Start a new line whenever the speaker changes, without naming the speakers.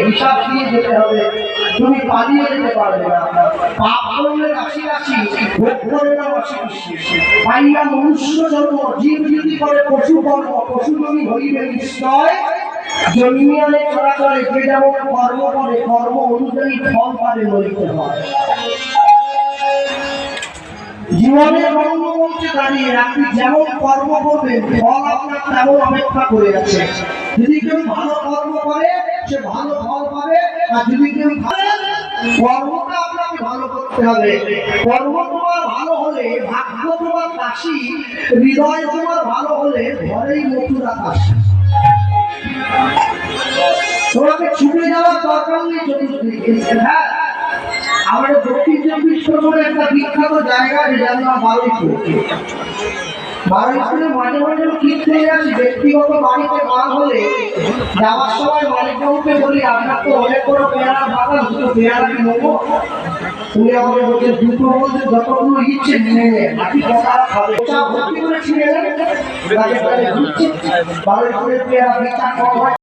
হিসাব দিয়ে যেতে হবে, তুমি পালিয়ে যেতে পারবে না। পাপ করলে রাশি রাশি, ভোগ করে না রাশি রাশি। পাইয়া মনুষ্য জন্ম, জীব যদি করে পশু কর্ম, পশু যদি হইবে নিশ্চয়। জন্মিয়ালে চলাচলে যে যেমন কর্ম করে, কর্ম অনুযায়ী ফল পাবে বলিতে হয়। জীবনের কর্ম বলতে দাঁড়িয়ে আপনি যেমন কর্ম করবেন, ফল আপনার তেমন অপেক্ষা করে আছে। যদি কেউ ভালো কর্ম করে সে ভালো ফল পাবে, আর যদি কেউ কর্মটা আপনাকে ভালো করতে হবে। কর্ম তোমার ভালো হলে ভাগ্য তোমার কাশি, হৃদয় তোমার ভালো হলে ঘরেই মথুরা কাশি। তোমাকে ছুটে যাওয়ার দরকার নেই চতুর্দিকে। হ্যাঁ, আমাদের দক্ষিণ চব্বিশ পরগনার একটা বিখ্যাত জায়গা আছে, যার নাম বারুইপুর। বারুইপুরে মাঝে মাঝে কীর্তি আছে, ব্যক্তিগত বাড়িতে বার হলে যাওয়ার সময় মালিকবাবুকে বলি, আপনার তো অনেক বড় পেয়ারা বাগান, দুটো পেয়ারা কি নেবো? তুমি আমাকে বলছে দুটো বলতে যতগুলো ইচ্ছে নিয়ে নেয়, বাকি কথা খাবে। ভর্তি করে ছিঁড়ে নেয়, বারুইপুরের পেয়ারা বেচা কম হয়।